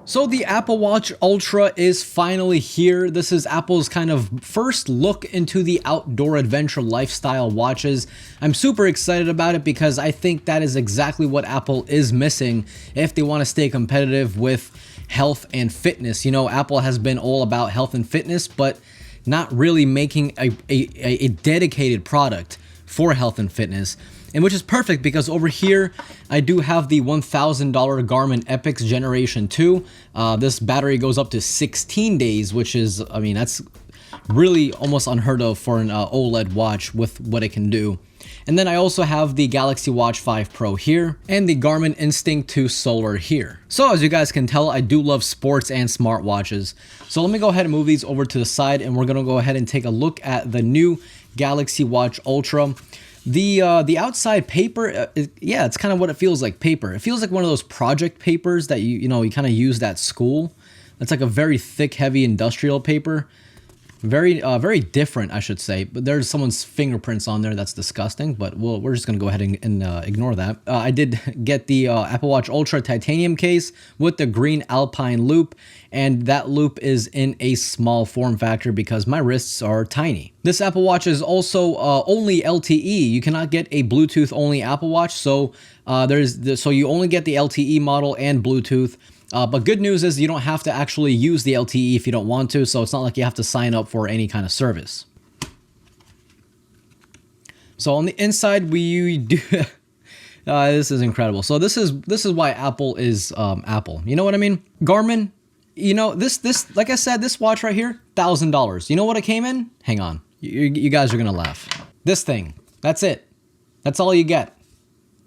So the Apple Watch Ultra is finally here. This is Apple's kind of first look into the outdoor adventure lifestyle watches. I'm super excited about it because I think that is exactly what Apple is missing if they want to stay competitive with health and fitness. You know, Apple has been all about health and fitness, but not really making a dedicated product for health and fitness. And which is perfect because over here, I do have the $1,000 Garmin Epix Generation 2. This battery goes up to 16 days, which is, I mean, that's really almost unheard of for an OLED watch with what it can do. And then I also have the Galaxy Watch 5 Pro here and the Garmin Instinct 2 Solar here. So as you guys can tell, I do love sports and smartwatches. So let me go ahead and move these over to the side and we're gonna go ahead and take a look at the new Galaxy Watch Ultra. The outside paper, yeah, it's kind of what it feels like, paper. It feels like one of those project papers that you kind of used at school. It's like a very thick, heavy industrial paper. Very different, I should say. But there's someone's fingerprints on there. That's disgusting. But we're just gonna go ahead and ignore that. I did get the Apple Watch Ultra titanium case with the green Alpine loop, and that loop is in a small form factor because my wrists are tiny. This Apple Watch is also only LTE. You cannot get a Bluetooth only Apple Watch, so you only get the LTE model and Bluetooth. But good news is you don't have to actually use the LTE if you don't want to, so it's not like you have to sign up for any kind of service. So on the inside, we do... this is incredible. So this is why Apple is Apple. You know what I mean? Garmin, you know, this like I said, this watch right here, $1,000. You know what it came in? Hang on. You guys are going to laugh. This thing. That's it. That's all you get.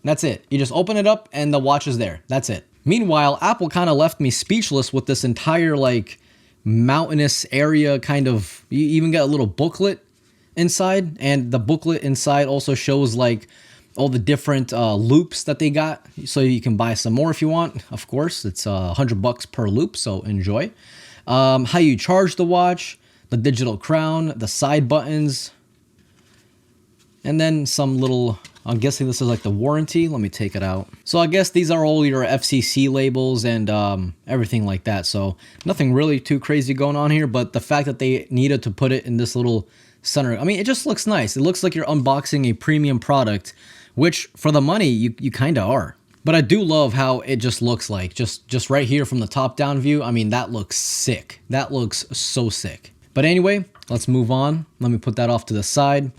That's it. You just open it up and the watch is there. That's it. Meanwhile, Apple kind of left me speechless with this entire like mountainous area kind of, you even get a little booklet inside, and the booklet inside also shows like all the different loops that they got, so you can buy some more if you want. Of course, it's $100 per loop, so enjoy. How you charge the watch, the digital crown, the side buttons, and then some little... I'm guessing this is like the warranty. Let me take it out. So I guess these are all your FCC labels and everything like that. So nothing really too crazy going on here, but the fact that they needed to put it in this little center, I mean, it just looks nice. It looks like you're unboxing a premium product, which for the money, you kind of are. But I do love how it just looks like, just right here from the top down view. I mean, that looks sick. That looks so sick. But anyway, let's move on. Let me put that off to the side.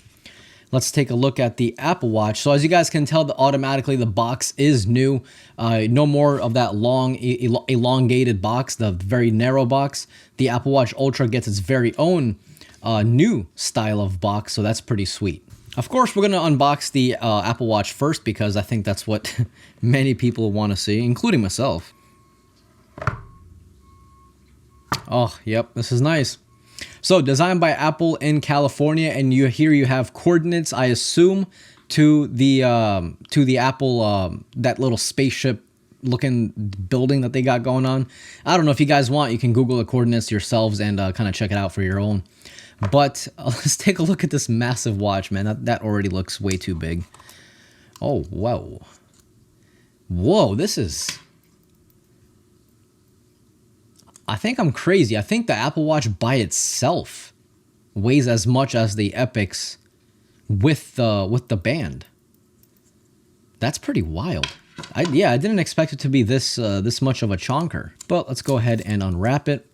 Let's take a look at the Apple Watch. So as you guys can tell, automatically the box is new. No more of that long, elongated box, the very narrow box. The Apple Watch Ultra gets its very own new style of box, so that's pretty sweet. Of course, we're going to unbox the Apple Watch first because I think that's what many people want to see, including myself. Oh, yep, this is nice. So designed by Apple in California, and here you have coordinates, I assume, to the Apple that little spaceship looking building that they got going on. I don't know, if you guys want, you can Google the coordinates yourselves and kind of check it out for your own. But let's take a look at this massive watch, man. That already looks way too big. Oh, whoa. Whoa, this is... I think I'm crazy. I think the Apple Watch by itself weighs as much as the Epix with the band. That's pretty wild. I didn't expect it to be this much of a chonker. But let's go ahead and unwrap it.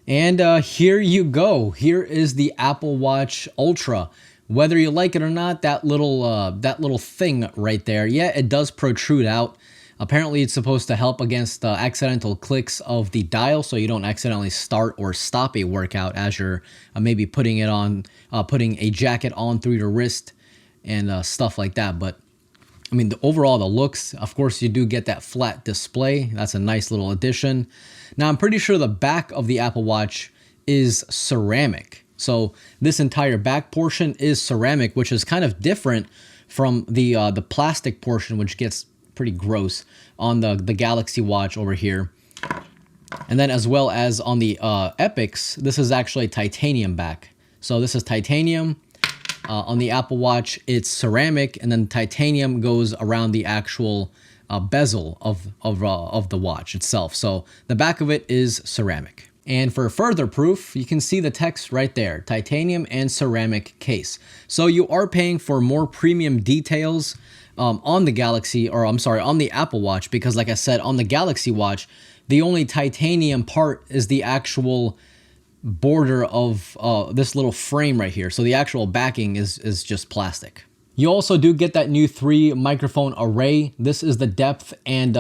And here you go. Here is the Apple Watch Ultra. Whether you like it or not, that little thing right there, yeah, it does protrude out. Apparently, it's supposed to help against accidental clicks of the dial, so you don't accidentally start or stop a workout as you're maybe putting it on, putting a jacket on through your wrist and stuff like that. But I mean, overall, the looks, of course, you do get that flat display. That's a nice little addition. Now, I'm pretty sure the back of the Apple Watch is ceramic. So this entire back portion is ceramic, which is kind of different from the plastic portion, which gets pretty gross on the Galaxy Watch over here. And then as well as on the Epix, this is actually titanium back. So this is titanium. On the Apple Watch, it's ceramic, and then titanium goes around the actual bezel of the watch itself. So the back of it is ceramic. And for further proof, you can see the text right there, titanium and ceramic case. So you are paying for more premium details on the Galaxy, or I'm sorry, on the Apple Watch, because like I said, on the Galaxy Watch, the only titanium part is the actual border of this little frame right here. So the actual backing is just plastic. You also do get that new 3 microphone array. This is the depth and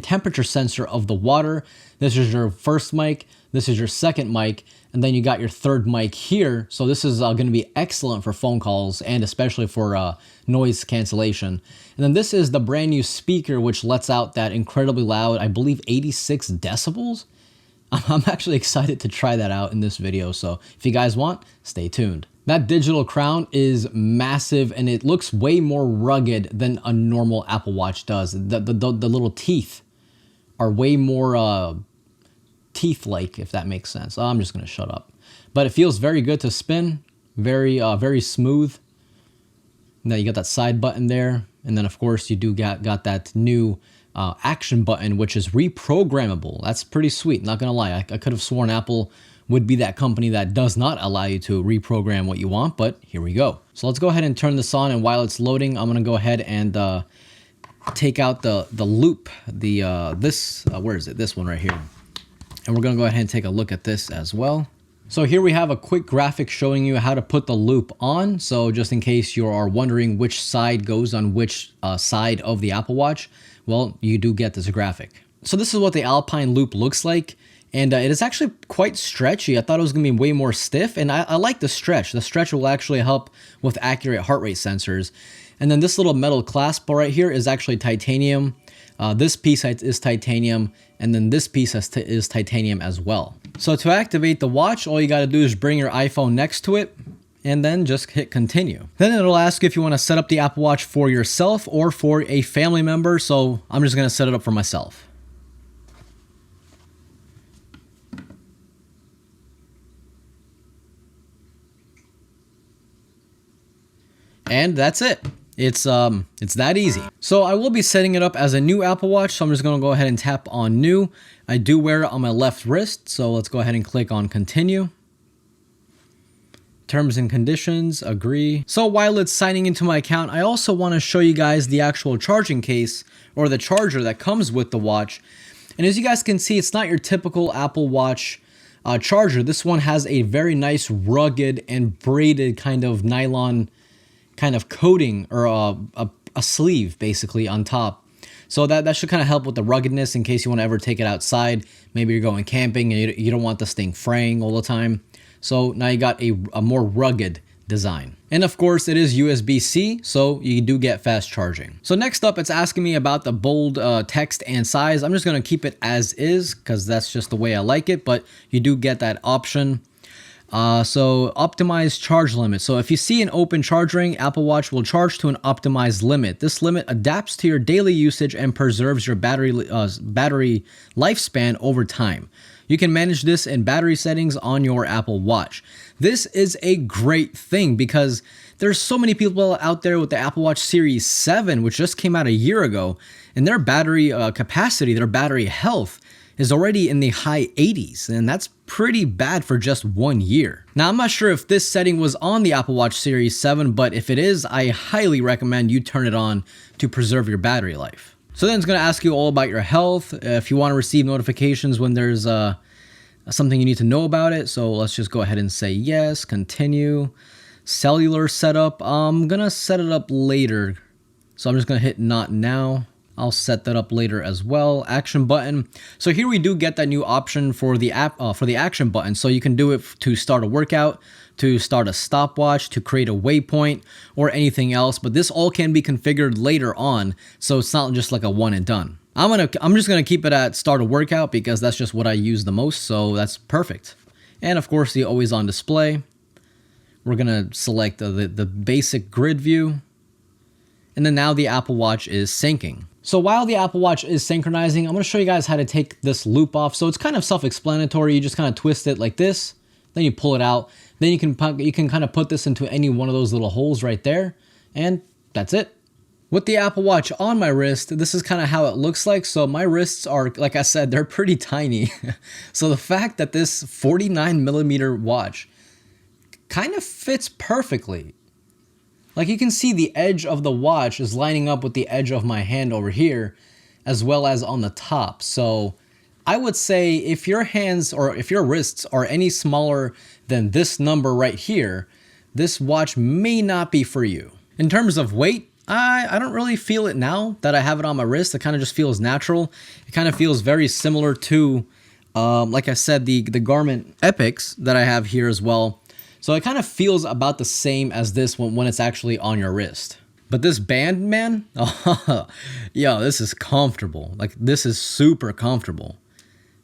temperature sensor of the water. This is your first mic. This is your second mic. And then you got your third mic here. So this is going to be excellent for phone calls and especially for noise cancellation. And then this is the brand new speaker, which lets out that incredibly loud, I believe 86 decibels. I'm actually excited to try that out in this video. So if you guys want, stay tuned. That digital crown is massive and it looks way more rugged than a normal Apple Watch does. The little teeth are way more teeth-like, if that makes sense. I'm just gonna shut up. But it feels very good to spin, very smooth. Now you got that side button there, and then of course you do got that new action button, which is reprogrammable. That's pretty sweet, not gonna lie. I could have sworn Apple would be that company that does not allow you to reprogram what you want, but here we go. So let's go ahead and turn this on, and while it's loading, I'm gonna go ahead and take out the loop, where is it? This one right here. And we're gonna go ahead and take a look at this as well. So here we have a quick graphic showing you how to put the loop on. So just in case you are wondering which side goes on which side of the Apple Watch, well, you do get this graphic. So this is what the Alpine loop looks like. And it is actually quite stretchy. I thought it was gonna be way more stiff, and I like the stretch. The stretch will actually help with accurate heart rate sensors. And then this little metal clasp right here is actually titanium. This piece is titanium, and then this piece is titanium as well. So to activate the watch, all you gotta do is bring your iPhone next to it, and then just hit continue. Then it'll ask if you wanna set up the Apple Watch for yourself or for a family member, so I'm just gonna set it up for myself. And that's it. It's that easy. So I will be setting it up as a new Apple Watch, so I'm just gonna go ahead and tap on new. I do wear it on my left wrist, so let's go ahead and click on continue. Terms and conditions, agree. So while it's signing into my account, I also wanna show you guys the actual charging case or the charger that comes with the watch. And as you guys can see, it's not your typical Apple Watch charger. This one has a very nice rugged and braided kind of nylon kind of coating, or a sleeve basically on top. So that should kind of help with the ruggedness in case you want to ever take it outside. Maybe you're going camping and you don't want this thing fraying all the time. So now you got a more rugged design. And of course it is USB-C, so you do get fast charging. So next up, it's asking me about the bold text and size. I'm just gonna keep it as is because that's just the way I like it, but you do get that option. So optimized charge limit. So if you see an open charge ring, Apple Watch will charge to an optimized limit. This limit adapts to your daily usage and preserves your battery lifespan over time. You can manage this in battery settings on your Apple Watch. This is a great thing because there's so many people out there with the Apple Watch Series 7, which just came out a year ago, and their battery capacity, their battery health is already in the high 80s, and that's pretty bad for just 1 year. Now, I'm not sure if this setting was on the Apple Watch Series 7, but if it is, I highly recommend you turn it on to preserve your battery life. So then it's gonna ask you all about your health, if you wanna receive notifications when there's something you need to know about it. So let's just go ahead and say yes, continue. Cellular setup, I'm gonna set it up later. So I'm just gonna hit not now. I'll set that up later as well. Action button. So here we do get that new option for the app, for the action button. So you can do it to start a workout, to start a stopwatch, to create a waypoint, or anything else. But this all can be configured later on, so it's not just like a one and done. I'm just gonna keep it at start a workout because that's just what I use the most. So that's perfect. And of course, the always on display. We're gonna select the basic grid view. And then now the Apple Watch is syncing. So while the Apple Watch is synchronizing, I'm gonna show you guys how to take this loop off. So it's kind of self-explanatory. You just kind of twist it like this, then you pull it out. Then you can kind of put this into any one of those little holes right there, and that's it. With the Apple Watch on my wrist, this is kind of how it looks like. So my wrists are, like I said, they're pretty tiny. So the fact that this 49 millimeter watch kind of fits perfectly. Like you can see the edge of the watch is lining up with the edge of my hand over here, as well as on the top. So I would say if your hands or if your wrists are any smaller than this number right here, this watch may not be for you. In terms of weight, I don't really feel it now that I have it on my wrist. It kind of just feels natural. It kind of feels very similar to, like I said, the Garmin Epics that I have here as well. So it kind of feels about the same as this when it's actually on your wrist. But this band, man, yo, this is comfortable. Like this is super comfortable.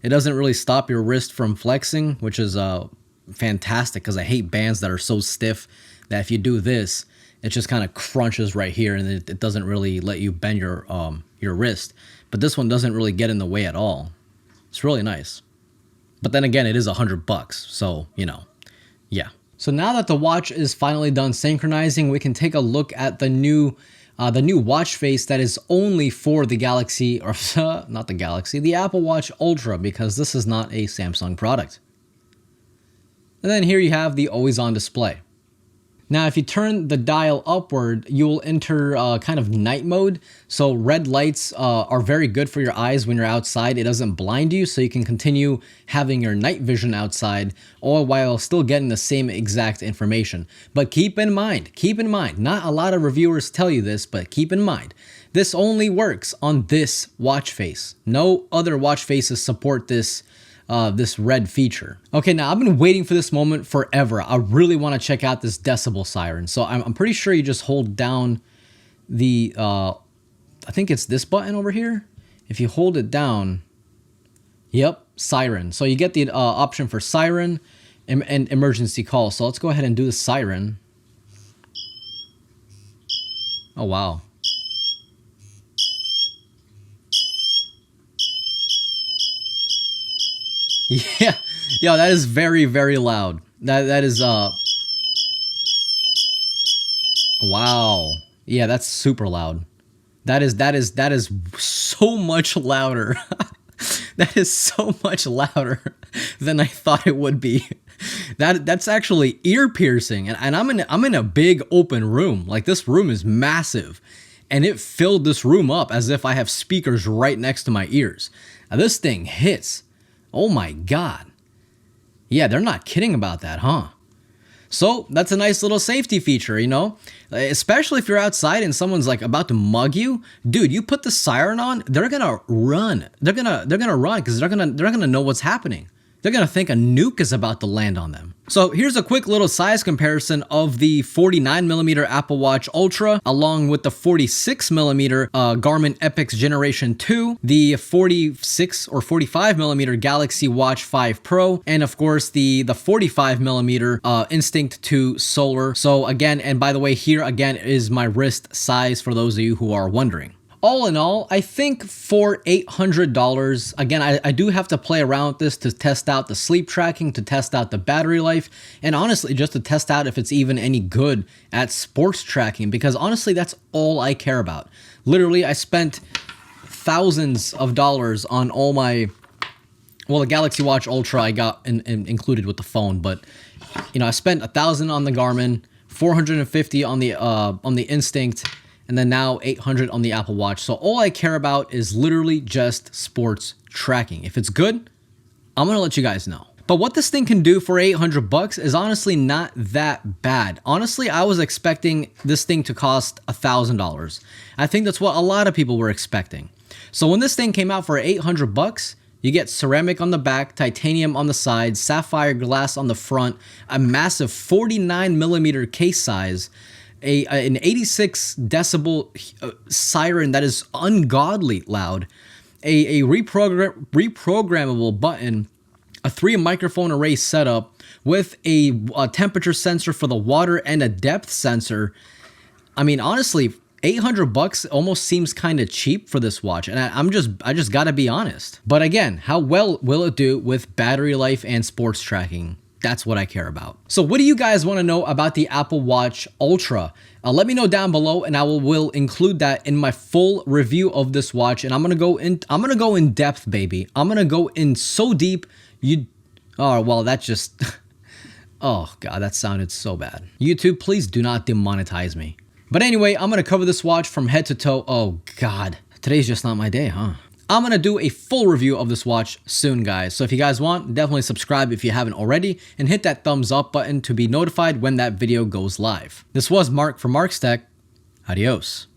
It doesn't really stop your wrist from flexing, which is fantastic because I hate bands that are so stiff that if you do this, it just kind of crunches right here and it doesn't really let you bend your wrist. But this one doesn't really get in the way at all. It's really nice. But then again, it is $100, so, you know, yeah. So now that the watch is finally done synchronizing, we can take a look at the new watch face that is only for the Galaxy, or not the Galaxy, the Apple Watch Ultra, because this is not a Samsung product. And then here you have the always-on display. Now, if you turn the dial upward, you will enter kind of night mode. So red lights are very good for your eyes when you're outside. It doesn't blind you, so you can continue having your night vision outside, all while still getting the same exact information. But keep in mind, not a lot of reviewers tell you this, but keep in mind, this only works on this watch face. No other watch faces support this red feature. Okay, now I've been waiting for this moment forever. I really want to check out this decibel siren. So I'm pretty sure you just hold down the, I think it's this button over here. If you hold it down, yep, siren. So you get the option for siren and emergency call. So let's go ahead and do the siren. Oh, wow. Yeah, yo, that is very, very loud. That is wow. Yeah, that's super loud. That is so much louder. That is so much louder than I thought it would be. That's actually ear piercing, and I'm in a big open room. Like this room is massive, and it filled this room up as if I have speakers right next to my ears. Now this thing hits. Oh my God. Yeah, they're not kidding about that, huh? So that's a nice little safety feature, you know, especially if you're outside and someone's like about to mug you. Dude, you put the siren on, they're going to run. They're going to run because they're going to know what's happening. They're going to think a nuke is about to land on them. So here's a quick little size comparison of the 49mm Apple Watch Ultra along with the 46mm Garmin Epix Generation 2, the 46 or 45mm Galaxy Watch 5 Pro, and of course the 45mm Instinct 2 Solar. So again, and by the way, here again is my wrist size for those of you who are wondering. All in all, I think for $800, again, I do have to play around with this to test out the sleep tracking, to test out the battery life, and honestly, just to test out if it's even any good at sports tracking, because honestly, that's all I care about. Literally, I spent thousands of dollars on all my, well, the Galaxy Watch Ultra I got included with the phone, but, you know, I spent $1,000 on the Garmin, $450 on the Instinct, and then now $800 on the Apple Watch. So all I care about is literally just sports tracking. If it's good, I'm gonna let you guys know. But what this thing can do for $800 is honestly not that bad. Honestly, I was expecting this thing to cost $1,000. I think that's what a lot of people were expecting. So when this thing came out for $800, you get ceramic on the back, titanium on the side, sapphire glass on the front, a massive 49mm case size, an 86 decibel siren that is ungodly loud, a reprogrammable button, a 3 microphone array setup with a temperature sensor for the water and a depth sensor. I mean, honestly, $800 almost seems kind of cheap for this watch, and I just gotta be honest. But again, how well will it do with battery life and sports tracking? That's what I care about. So what do you guys want to know about the Apple Watch Ultra? Let me know down below, and I will include that in my full review of this watch. And I'm gonna go in depth, baby. I'm gonna go in so deep. Oh well, that just oh god, that sounded so bad. YouTube, please do not demonetize me. But anyway, I'm gonna cover this watch from head to toe. Oh god, today's just not my day, huh? I'm gonna do a full review of this watch soon, guys. So if you guys want, definitely subscribe if you haven't already, and hit that thumbs up button to be notified when that video goes live. This was Mark from Mark's Tech. Adios.